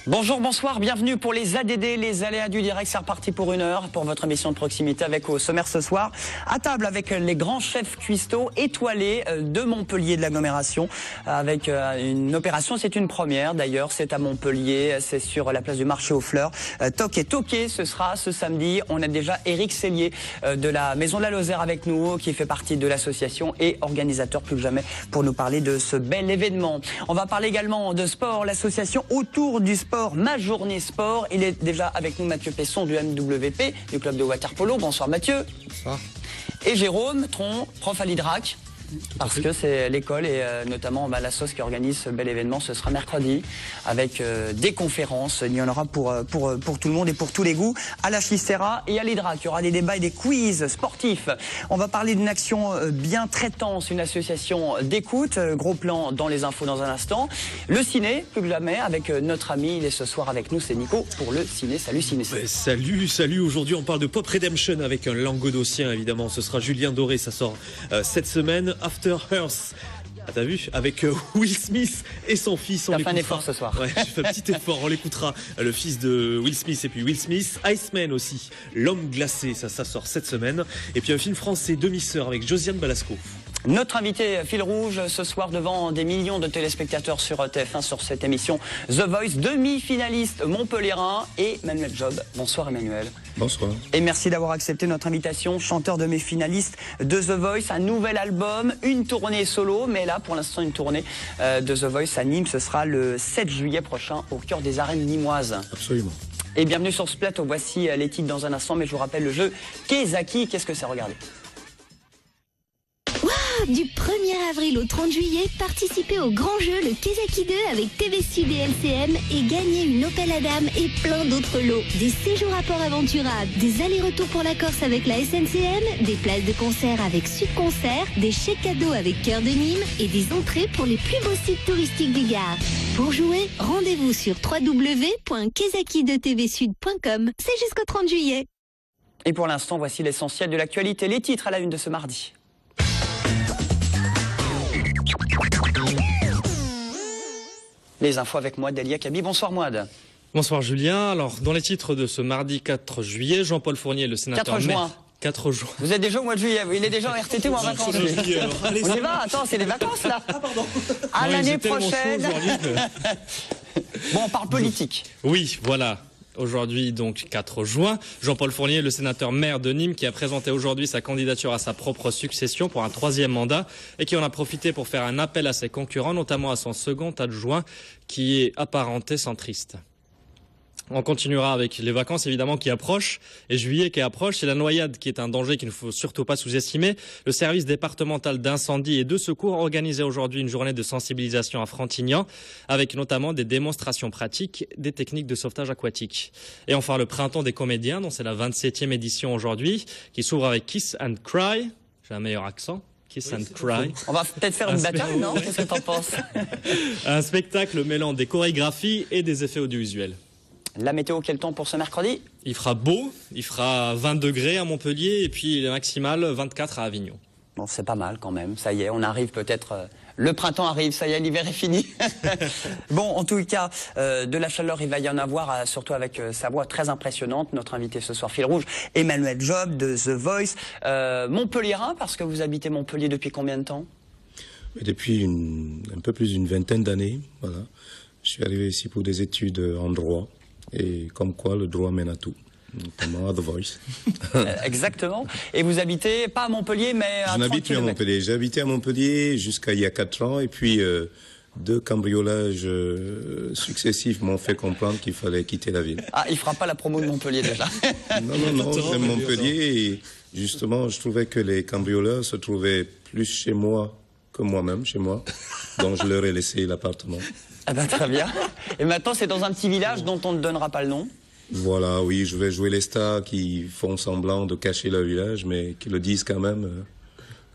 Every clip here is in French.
Bonjour, bonsoir, bienvenue pour les ADD, les aléas du direct. C'est reparti pour 1 heure pour votre émission de proximité avec au sommaire ce soir. À table avec les grands chefs cuistots étoilés de Montpellier, de l'agglomération, avec une opération, c'est une première d'ailleurs, c'est à Montpellier, c'est sur la place du marché aux fleurs. Toc et toqué, ce sera ce samedi. On a déjà Éric Sellier de la Maison de la Lozère avec nous, qui fait partie de l'association et organisateur plus que jamais pour nous parler de ce bel événement. On va parler également de sport, l'association autour du sport. Ma journée sport, il est déjà avec nous Mathieu Pesson du MWP, du club de waterpolo. Bonsoir Mathieu. Bonsoir. Et Jérôme Tron, prof à l'Hydrac. Parce que c'est l'école et notamment l'assos qui organise ce bel événement. Ce sera mercredi avec des conférences. Il y en aura pour tout le monde et pour tous les goûts. À la Chistera et à l'Hydrac, il y aura des débats et des quiz sportifs. On va parler d'une action bien traitante, une association d'écoute. Gros plan dans les infos dans un instant. Le ciné, plus que jamais, avec notre ami. Il est ce soir avec nous, c'est Nico pour le ciné. Salut Ciné. Salut. Aujourd'hui, on parle de Pop Redemption avec un languedocien, évidemment. Ce sera Julien Doré, ça sort cette semaine. After Earth, t'as vu, avec Will Smith et son fils. T'as fait un effort ce soir. Ouais, j'ai fait un petit effort, on l'écoutera. Le fils de Will Smith et puis Will Smith, Iceman aussi, L'homme glacé, ça sort cette semaine. Et puis un film français, Demi-sœur, avec Josiane Balasco. Notre invité fil rouge ce soir devant des millions de téléspectateurs sur TF1 sur cette émission The Voice, demi-finaliste montpelliérain et Emmanuel Job. Bonsoir Emmanuel. Bonsoir. Et merci d'avoir accepté notre invitation, chanteur demi-finaliste de The Voice, un nouvel album, une tournée solo, mais là pour l'instant une tournée de The Voice à Nîmes, ce sera le 7 juillet prochain au cœur des arènes nîmoises. Absolument. Et bienvenue sur ce plateau, voici les titres dans un instant, mais je vous rappelle le jeu Kezaki, qu'est-ce que c'est, regardez. Du 1er avril au 30 juillet, participez au grand jeu le Kezaki 2 avec TV Sud et LCM et gagnez une Opel Adam et plein d'autres lots. Des séjours à Port Aventura, des allers-retours pour la Corse avec la SNCM, des places de concert avec Sud Concert, des chèques cadeaux avec Cœur de Nîmes et des entrées pour les plus beaux sites touristiques du Gard. Pour jouer, rendez-vous sur www.kezaki2tvsud.com. C'est jusqu'au 30 juillet. Et pour l'instant, voici l'essentiel de l'actualité, les titres à la une de ce mardi. Les infos avec Mouad Delia Kabi. Bonsoir Mouad. Bonsoir Julien. Alors, dans les titres de ce mardi 4 juillet, Jean-Paul Fournier, le sénateur... 4 juin. 4 juin. Vous êtes déjà au mois de juillet, il est déjà en RTT ou en vacances. Allez, on y va, attends, c'est les vacances là. Ah pardon. À l'année prochaine. Bon, on parle politique. Oui, voilà. Aujourd'hui, donc 4 juin, Jean-Paul Fournier, le sénateur maire de Nîmes, qui a présenté aujourd'hui sa candidature à sa propre succession pour un 3e mandat et qui en a profité pour faire un appel à ses concurrents, notamment à son second adjoint, qui est apparenté centriste. On continuera avec les vacances évidemment qui approchent et juillet qui approche. C'est la noyade qui est un danger qu'il ne faut surtout pas sous-estimer. Le service départemental d'incendie et de secours organisait aujourd'hui une journée de sensibilisation à Frontignan avec notamment des démonstrations pratiques des techniques de sauvetage aquatique. Et enfin le printemps des comédiens dont c'est la 27e édition aujourd'hui qui s'ouvre avec Kiss and Cry. J'ai un meilleur accent. Kiss and Cry. On va peut-être faire une bataille, non? Qu'est-ce que t'en penses? Un spectacle mêlant des chorégraphies et des effets audiovisuels. La météo, quel temps pour ce mercredi? Il fera beau, il fera 20 degrés à Montpellier et puis le maximal 24 à Avignon. Bon, c'est pas mal quand même, ça y est, on arrive peut-être... Le printemps arrive, ça y est, l'hiver est fini. Bon, en tout cas, de la chaleur, il va y en avoir, surtout avec sa voix très impressionnante. Notre invité ce soir, fil rouge, Emmanuel Job de The Voice. Montpelliérain, parce que vous habitez Montpellier depuis combien de temps? Depuis un peu plus d'une vingtaine d'années, voilà. Je suis arrivé ici pour des études en droit. Et comme quoi, le droit mène à tout, notamment à The Voice. Exactement. Et vous habitez, pas à Montpellier, mais à 30 km. Je n'habite plus à Montpellier. J'ai habité à Montpellier jusqu'à il y a 4 ans. Et puis, 2 cambriolages successifs m'ont fait comprendre qu'il fallait quitter la ville. Ah, il ne fera pas la promo de Montpellier déjà. Non, j'aime Montpellier. Et justement, je trouvais que les cambrioleurs se trouvaient plus chez moi que moi-même, chez moi. Donc, je leur ai laissé l'appartement. Ah ben, très bien. Et maintenant, c'est dans un petit village dont on ne donnera pas le nom. Voilà, oui, je vais jouer les stars qui font semblant de cacher leur village, mais qui le disent quand même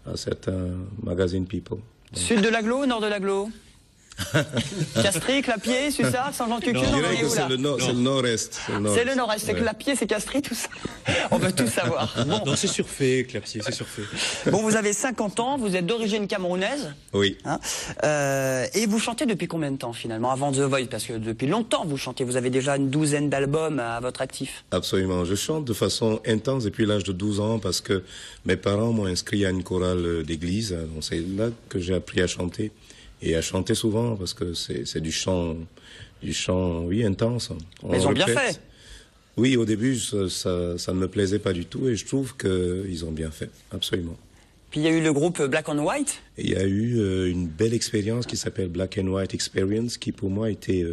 à certains magazine people. Sud de l'agglo, nord de l'agglo? Castries, Clapier, Sussat, Saint-Jean-de-Cucu, Je on en dirais est que où là? c'est le nord-est. C'est le nord-est, c'est Ouais. Clapier, c'est Castries, tout ça. On veut tout savoir. Bon. Non, c'est surfait, Clapier, c'est surfait. Bon, vous avez 50 ans, vous êtes d'origine camerounaise, Oui. hein, et vous chantez depuis combien de temps finalement, avant The Voice? Parce que depuis longtemps vous chantez, vous avez déjà une douzaine d'albums à votre actif. Absolument. Je chante de façon intense depuis l'âge de 12 ans parce que mes parents m'ont inscrit à une chorale d'église. Donc c'est là que j'ai appris à chanter et à chanter souvent parce que c'est du chant, oui, intense. Mais ils ont bien répète. fait. Oui, au début, ça ne me plaisait pas du tout et je trouve qu'ils ont bien fait. Absolument. Puis il y a eu le groupe Black and White. Et il y a eu une belle expérience qui s'appelle Black and White Experience qui pour moi était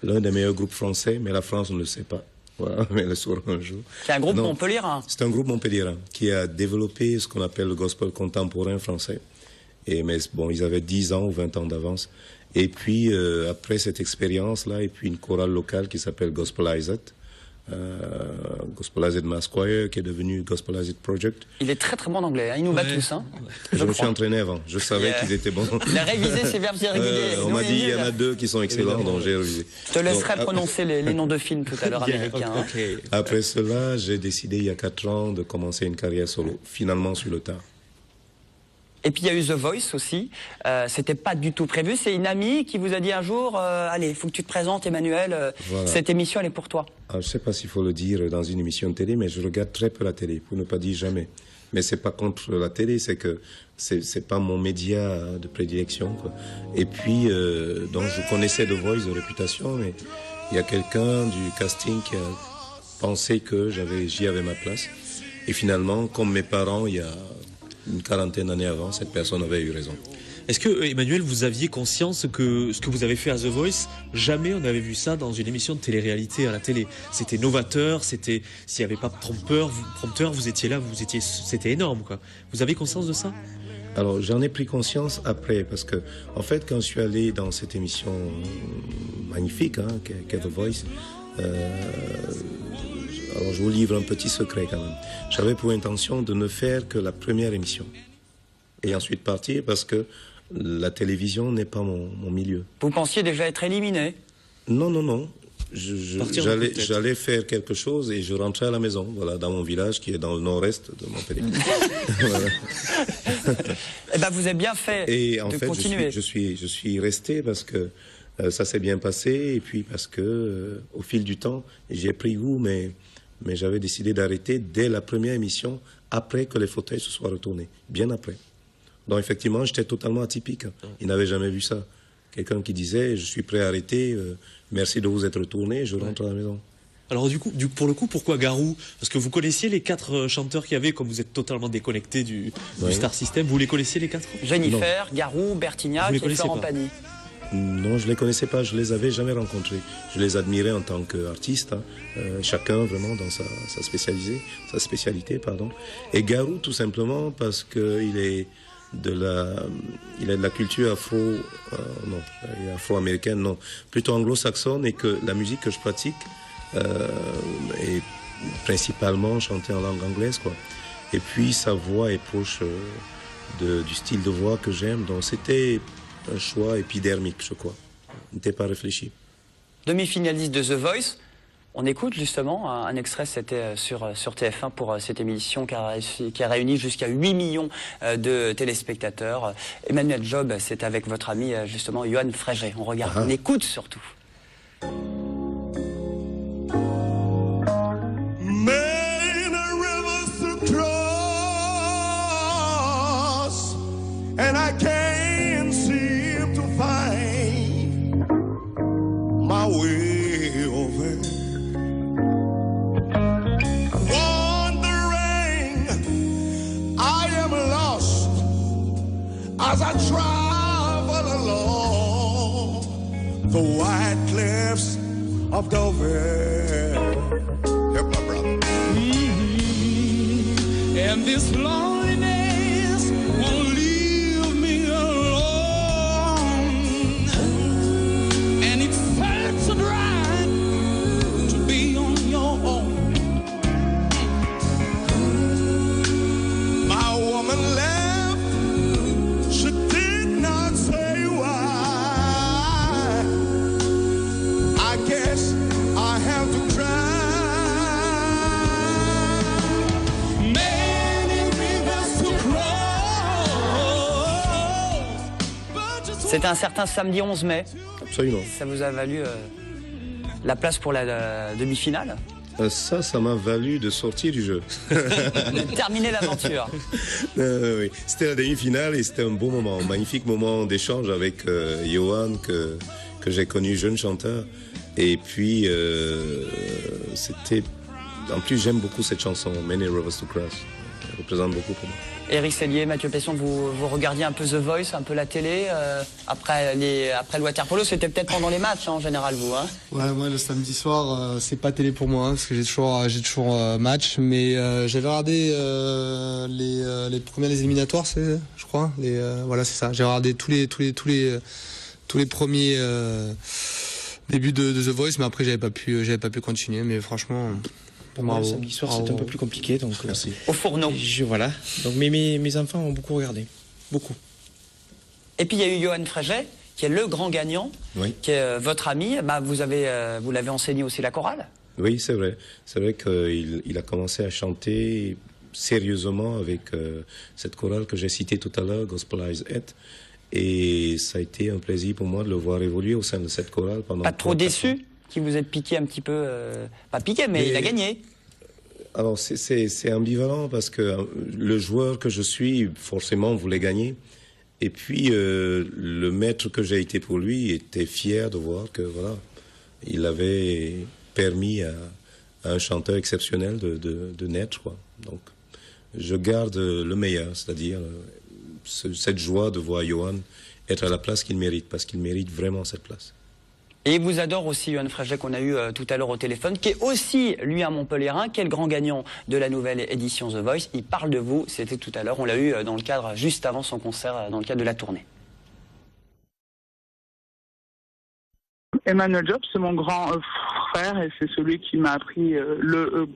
l'un des meilleurs groupes français, mais la France ne le sait pas. Voilà, mais elle le saura un jour. C'est un groupe Non. montpelliérain. C'est un groupe montpelliérain qui a développé ce qu'on appelle le gospel contemporain français. Mais bon, ils avaient 10 ans ou 20 ans d'avance. Et puis, après cette expérience-là, et puis une chorale locale qui s'appelle Gospelized, Gospelized Mass Choir, qui est devenu Gospelized Project. Il est très très bon en anglais, hein. Il nous bat tous. Hein. Je me suis crois. entraîné avant, je savais Yeah. qu'ils étaient bons. Il a révisé ses verbes irréguliers. On Nous, m'a est dit, il y nul. en a 2 qui sont excellents, donc j'ai révisé. Je te laisserai Donc, prononcer les noms de films tout à l'heure américains. hein. Ok. Après cela, j'ai décidé il y a 4 ans de commencer une carrière solo, finalement sur le tard. Et puis il y a eu The Voice aussi. C'était pas du tout prévu. C'est une amie qui vous a dit un jour, allez, il faut que tu te présentes, Emmanuel. Voilà. Cette émission, elle est pour toi. Alors, je ne sais pas s'il faut le dire dans une émission de télé, mais je regarde très peu la télé, pour ne pas dire jamais. Mais c'est pas contre la télé, c'est que c'est pas mon média de prédilection, quoi. Et puis, donc je connaissais The Voice de réputation, mais il y a quelqu'un du casting qui a pensé que j'y avais ma place. Et finalement, comme mes parents, il y a une quarantaine d'années avant, cette personne avait eu raison. Est-ce que, Emmanuel, vous aviez conscience que ce que vous avez fait à The Voice, jamais on avait vu ça dans une émission de télé-réalité à la télé? C'était novateur, s'il n'y avait pas de prompteur, vous étiez là, c'était énorme, quoi. Vous avez conscience de ça? Alors, j'en ai pris conscience après, parce que, en fait, quand je suis allé dans cette émission magnifique, hein, qu'est The Voice, alors je vous livre un petit secret quand même. J'avais pour intention de ne faire que la première émission. Et ensuite partir, parce que la télévision n'est pas mon milieu. Vous pensiez déjà être éliminé? Non, non, non. Partir en coup de tête. J'allais faire quelque chose et je rentrais à la maison, voilà, dans mon village qui est dans le nord-est de Montpellier. Voilà. Eh ben, vous avez bien fait Et en de fait, continuer. je suis resté parce que ça s'est bien passé et puis parce que au fil du temps, j'ai pris goût, mais j'avais décidé d'arrêter dès la première émission, après que les fauteuils se soient retournés, bien après. Donc effectivement, j'étais totalement atypique. Ils n'avaient jamais vu ça. Quelqu'un qui disait, je suis prêt à arrêter, merci de vous être retourné, je rentre à la maison. Alors du coup, pour le coup, pourquoi Garou? Parce que vous connaissiez les 4 chanteurs qu'il y avait, comme vous êtes totalement déconnecté du Star System, vous les connaissiez les 4? Jennifer, Garou, Vous Bertignac les et connaissez Florent pas? Pagny. Non, je les connaissais pas, je les avais jamais rencontrés. Je les admirais en tant qu'artistes, hein, chacun vraiment dans sa spécialité, pardon. Et Garou, tout simplement parce que il est de la culture afro-américaine, non, plutôt anglo-saxonne, et que la musique que je pratique est principalement chantée en langue anglaise, quoi. Et puis sa voix est proche du style de voix que j'aime, donc c'était un choix épidermique, je crois. Il n'était pas réfléchi. Demi-finaliste de The Voice. On écoute justement un extrait, c'était sur TF1 pour cette émission qui a réuni jusqu'à 8 millions de téléspectateurs. Emmanuel Job, c'est avec votre ami justement Johan Frégé. On regarde, on écoute surtout. Many rivers to cross, and I can't seem to find my way over. Wandering, I am lost as I travel along the white cliffs of Dover. Help my brother. And this loneliness won't leave me alone. And it hurts so dry to be on your own. My woman left, she did not say why. C'était un certain samedi 11 mai. Absolument. Ça vous a valu la place pour la demi-finale. Ça m'a valu de sortir du jeu. De terminer l'aventure. Oui. C'était la demi-finale et c'était un beau moment, un magnifique moment d'échange avec Johan que j'ai connu jeune chanteur. Et puis, c'était... En plus, j'aime beaucoup cette chanson, Many Rivers to Cross. Elle représente beaucoup pour moi. Éric Sellier, Mathieu Pesson, vous regardiez un peu The Voice, un peu la télé après le waterpolo, c'était peut-être pendant les matchs en général, vous. Hein Ouais, moi le samedi soir, c'est pas télé pour moi, parce que j'ai toujours match, mais j'avais regardé les premières éliminatoires, je crois. Voilà, c'est ça. J'ai regardé tous les premiers débuts de The Voice, mais après j'avais pas pu continuer, mais franchement. Pour moi, le samedi soir, c'était un peu plus compliqué. Donc, merci. Au fourneau. Voilà. Donc, mes enfants ont beaucoup regardé. Beaucoup. Et puis, il y a eu Johan Fréget, qui est le grand gagnant, oui. Qui est votre ami. Bah, vous l'avez enseigné aussi la chorale. Oui, c'est vrai. C'est vrai qu'il a commencé à chanter sérieusement avec cette chorale que j'ai citée tout à l'heure, Gospelize It. Et ça a été un plaisir pour moi de le voir évoluer au sein de cette chorale pendant... Pas trop déçu qui vous êtes piqué un petit peu, pas piqué, mais il a gagné. Alors c'est ambivalent parce que le joueur que je suis, forcément, voulait gagner. Et puis le maître que j'ai été pour lui était fier de voir que voilà, il avait permis à un chanteur exceptionnel de naître, quoi. Donc je garde le meilleur, c'est-à-dire cette joie de voir Johan être à la place qu'il mérite, parce qu'il mérite vraiment cette place. Et il vous adore aussi, Johan Fréget, qu'on a eu tout à l'heure au téléphone, qui est aussi, lui, un Montpellierin, qui est le grand gagnant de la nouvelle édition The Voice. Il parle de vous, c'était tout à l'heure, on l'a eu dans le cadre, juste avant son concert, dans le cadre de la tournée. Emmanuel Job, c'est mon grand frère et c'est celui qui m'a appris le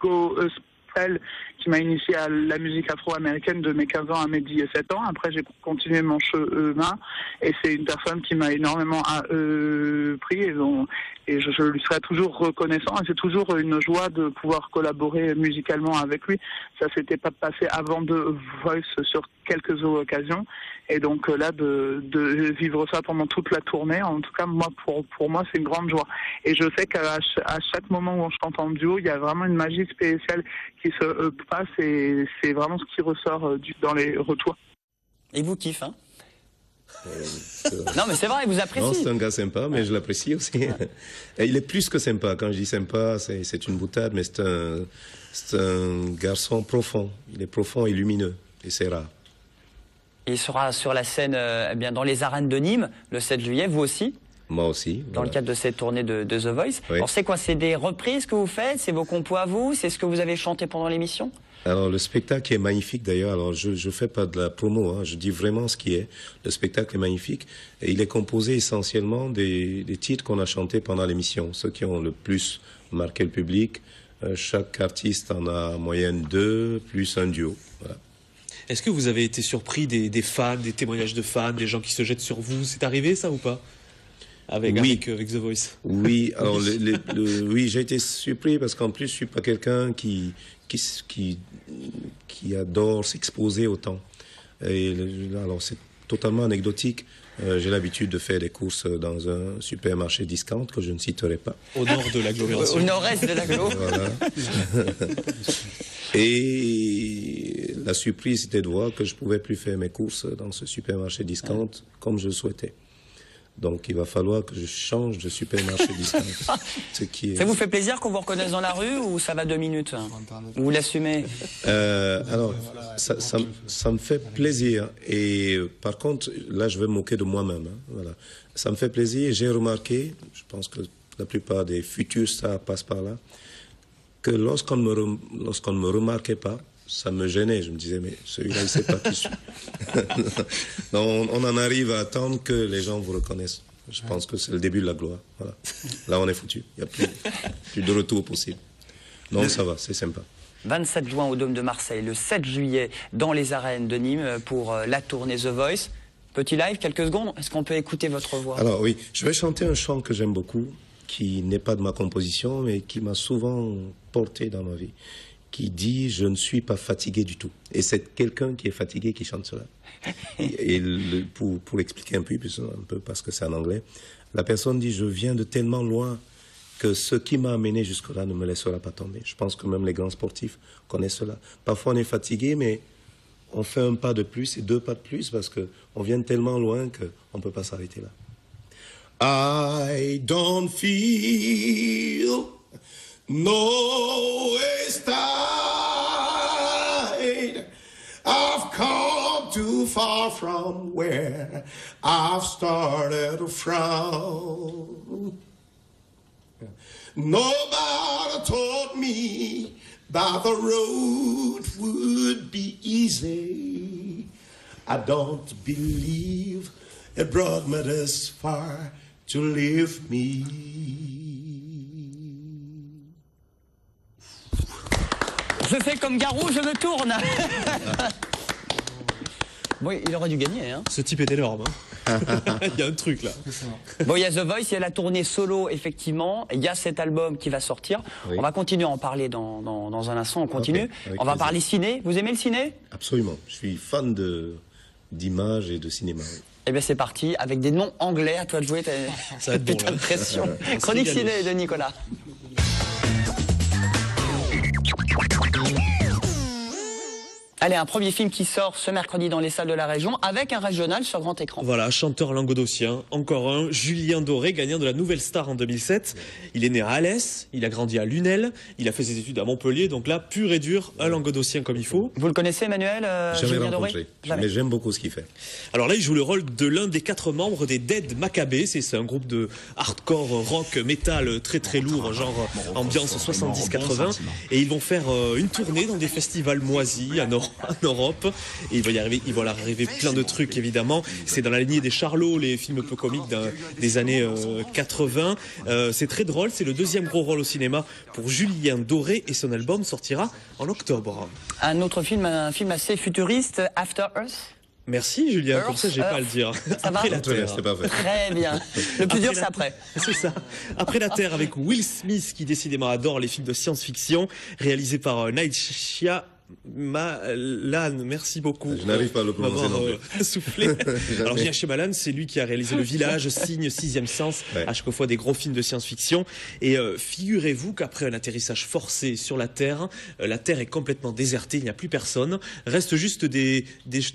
gospel, qui m'a initié à la musique afro-américaine de mes 15 ans à mes 17 ans. Après, j'ai continué mon chemin et c'est une personne qui m'a énormément appris et je lui serai toujours reconnaissant. Et c'est toujours une joie de pouvoir collaborer musicalement avec lui. Ça s'était pas passé avant de Voice sur quelques occasions. Et donc là, de vivre ça pendant toute la tournée, en tout cas, moi, pour moi, c'est une grande joie. Et je sais qu'à chaque moment où on chante en duo, il y a vraiment une magie spéciale qui se passe et c'est vraiment ce qui ressort dans les retours. Et vous kiffe, hein? Non, mais c'est vrai, il vous apprécie. Non, c'est un gars sympa, mais je l'apprécie aussi. Et il est plus que sympa. Quand je dis sympa, c'est une boutade, mais c'est un garçon profond. Il est profond et lumineux, et c'est rare. Et il sera sur la scène eh bien, dans les arènes de Nîmes le 7 juillet, vous aussi? Moi aussi. Dans le cadre de cette tournée de The Voice. Oui. Alors c'est quoi? C'est des reprises que vous faites? C'est vos compos à vous? C'est ce que vous avez chanté pendant l'émission? Alors le spectacle est magnifique d'ailleurs. Alors je fais pas de la promo, hein. Je dis vraiment ce qui est. Le spectacle est magnifique et il est composé essentiellement des titres qu'on a chantés pendant l'émission, ceux qui ont le plus marqué le public. Chaque artiste en a en moyenne 2 plus un duo. Voilà. Est-ce que vous avez été surpris des fans, des témoignages de fans, des gens qui se jettent sur vous? C'est arrivé ça ou pas avec The Voice? Oui, alors oui, j'ai été surpris parce qu'en plus je suis pas quelqu'un qui adore s'exposer autant. Et alors c'est totalement anecdotique. J'ai l'habitude de faire des courses dans un supermarché discount que je ne citerai pas. Au nord de l'agglomération. Au nord-est de l'agglomération. Voilà. Et la surprise était de voir que je pouvais plus faire mes courses dans ce supermarché discount comme je le souhaitais. Donc il va falloir que je change de supermarché discount. Ça vous fait plaisir qu'on vous reconnaisse dans la rue ou ça va 2 minutes? Vous l'assumez? Alors, ça me fait plaisir. Et par contre, là, je vais me moquer de moi-même. Hein, voilà. Ça me fait plaisir. J'ai remarqué, je pense que la plupart des futurs stars passent par là, que lorsqu'on ne me remarquait pas, ça me gênait. Je me disais, mais celui-là, il ne sait pas qui je suis. On en arrive à attendre que les gens vous reconnaissent. Je pense que c'est le début de la gloire. Voilà. Là, on est foutu. Il n'y a plus de retour possible. Non, ça va, c'est sympa. 27 juin au Dôme de Marseille, le 7 juillet dans les arènes de Nîmes pour la tournée The Voice. Petit live, quelques secondes. Est-ce qu'on peut écouter votre voix? Alors oui, je vais chanter un chant que j'aime beaucoup, qui n'est pas de ma composition, mais qui m'a souvent porté dans ma vie. qui dit « Je ne suis pas fatigué du tout ». Et c'est quelqu'un qui est fatigué qui chante cela. Et pour l'expliquer un peu, parce que c'est en anglais, la personne dit « Je viens de tellement loin que ce qui m'a amené jusque-là ne me laissera pas tomber ». Je pense que même les grands sportifs connaissent cela. Parfois on est fatigué, mais on fait un pas de plus et 2 pas de plus parce qu'on vient tellement loin qu'on ne peut pas s'arrêter là. I don't feel no tide. I've come too far from where I've started from. Nobody told me that the road would be easy. I don't believe it brought me this far to leave me. Je fais comme Garou, je me tourne. Bon, il aurait dû gagner. Hein. Ce type est énorme. Hein. Il y a un truc là. Bon, il y a The Voice, il y a la tournée solo, effectivement. Il y a cet album qui va sortir. Oui. On va continuer à en parler dans un instant. On continue. Okay, on va parler ciné. Vous aimez le ciné? Absolument. Je suis fan d'images et de cinéma. Oui. Eh bien, c'est parti. Avec des noms anglais, à toi de jouer. Ça va être bon, t'as pression. Chronique ciné de Nicolas. Allez, un premier film qui sort ce mercredi dans les salles de la région avec un régional sur grand écran. Voilà, chanteur languedocien, encore un, Julien Doré, gagnant de la Nouvelle Star en 2007. Il est né à Alès, il a grandi à Lunel, il a fait ses études à Montpellier, donc là, pur et dur, un languedocien comme il faut. Vous le connaissez, Emmanuel Julien Doré? Jamais. Mais j'aime beaucoup ce qu'il fait. Alors là, il joue le rôle de l'un des 4 membres des Dead Maccabées. C'est un groupe de hardcore rock métal très très lourd, genre ambiance 70-80. Et ils vont faire une tournée dans des festivals moisis en Europe, et il va leur arriver plein de trucs évidemment. C'est dans la lignée des Charlots, les films peu comiques des années 80. C'est très drôle, c'est le 2e gros rôle au cinéma pour Julien Doré et son album sortira en octobre. Un autre film, un film assez futuriste, After Earth. Merci Julien, comme ça j'ai pas à le dire. Ça va? Après la Terre. Très bien. Le plus dur c'est après. C'est ça. Après la Terre avec Will Smith qui décidément adore les films de science-fiction réalisés par Night Shyamalan, merci beaucoup. Je n'arrive pas à le prononcer non plus. Soufflé. Alors Shyamalan, c'est lui qui a réalisé Le Village, Signe, 6e Sens, à chaque fois des gros films de science-fiction. Et figurez-vous qu'après un atterrissage forcé sur la Terre est complètement désertée, il n'y a plus personne. Reste juste des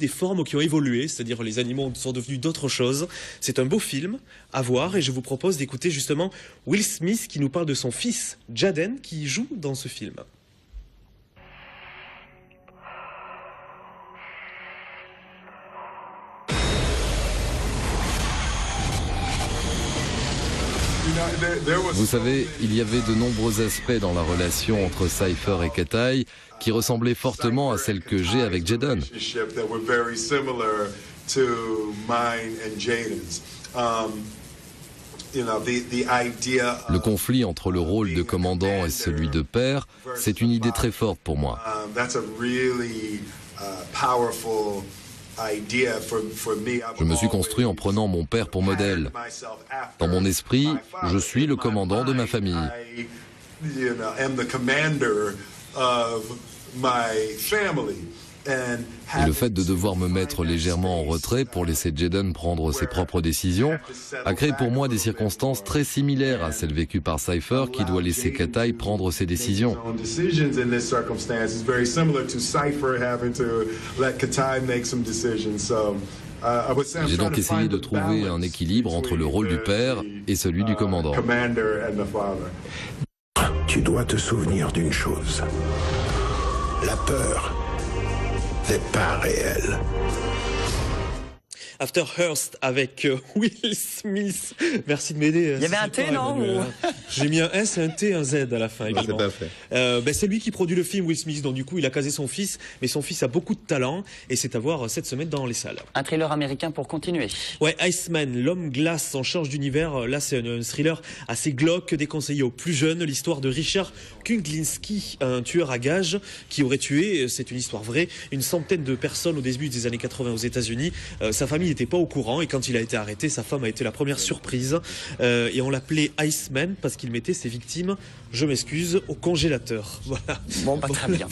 formes qui ont évolué, c'est-à-dire les animaux sont devenus d'autres choses. C'est un beau film à voir et je vous propose d'écouter justement Will Smith qui nous parle de son fils Jaden qui joue dans ce film. Vous savez, il y avait de nombreux aspects dans la relation entre Cypher et Ketai qui ressemblaient fortement à celle que j'ai avec Jaden. Le conflit entre le rôle de commandant et celui de père, c'est une idée très forte pour moi. Je me suis construit en prenant mon père pour modèle. Dans mon esprit, je suis le commandant de ma famille. Et le fait de devoir me mettre légèrement en retrait pour laisser Jaden prendre ses propres décisions a créé pour moi des circonstances très similaires à celles vécues par Cypher qui doit laisser Ketai prendre ses décisions. J'ai donc essayé de trouver un équilibre entre le rôle du père et celui du commandant. Tu dois te souvenir d'une chose. La peur n'est pas réel. After Earth avec Will Smith. Merci de m'aider. Il y avait un T, non? J'ai mis un S, un T, un Z à la fin également. C'est lui qui produit le film, Will Smith, donc du coup il a casé son fils, mais son fils a beaucoup de talent et c'est à voir cette semaine dans les salles. Un thriller américain pour continuer. Ouais, Iceman, l'homme glace en change d'univers. Là c'est un thriller assez glauque, déconseillé aux plus jeunes. L'histoire de Richard Kuglinski, un tueur à gages qui aurait tué, c'est une histoire vraie, une centaine de personnes au début des années 80 aux États-Unis. Sa famille n'était pas au courant et quand il a été arrêté, sa femme a été la première surprise et on l'appelait Iceman parce qu'il mettait ses victimes, je m'excuse, au congélateur. Voilà. Bon, pas très bien.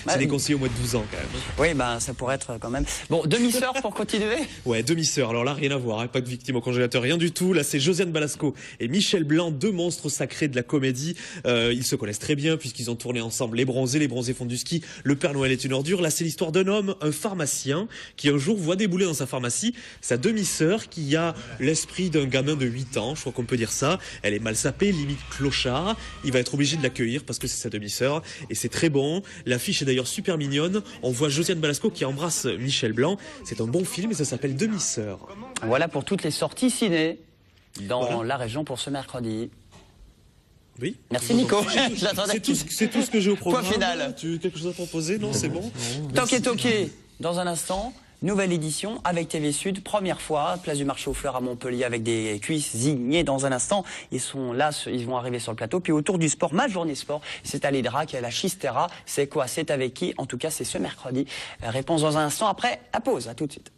C'est déconseillé au moins de 12 ans quand même. Oui, ben ça pourrait être quand même. Bon, demi-sœur pour continuer. Ouais, demi-sœur. Alors là, rien à voir, hein, pas de victime au congélateur, rien du tout. Là, c'est Josiane Balasco et Michel Blanc, deux monstres sacrés de la comédie. Ils se connaissent très bien puisqu'ils ont tourné ensemble Les Bronzés font du ski, Le Père Noël est une ordure. Là, c'est l'histoire d'un homme, un pharmacien, qui un jour voit débouler dans sa pharmacie sa demi-sœur qui a l'esprit d'un gamin de 8 ans, je crois qu'on peut dire ça. Elle est mal sapée, limite clochard. Il va être obligé de l'accueillir parce que c'est sa demi-sœur et c'est très bon. L'affiche est d'ailleurs super mignonne. On voit Josiane Balasco qui embrasse Michel Blanc. C'est un bon film et ça s'appelle Demi-sœur. Voilà pour toutes les sorties ciné dans la région pour ce mercredi. Oui. Merci Nico. C'est tout ce que j'ai au programme. Point final. Tu as quelque chose à proposer? Non, c'est bon. Toqué toqué. Dans un instant, nouvelle édition avec TV Sud, première fois, place du marché aux fleurs à Montpellier avec des cuisiniers. Dans un instant, ils sont là, ils vont arriver sur le plateau. Puis autour du sport, ma journée sport, c'est à l'Hydra, qui est à la Chistera. C'est quoi? C'est avec qui? En tout cas, c'est ce mercredi. Réponse dans un instant après la pause. À tout de suite.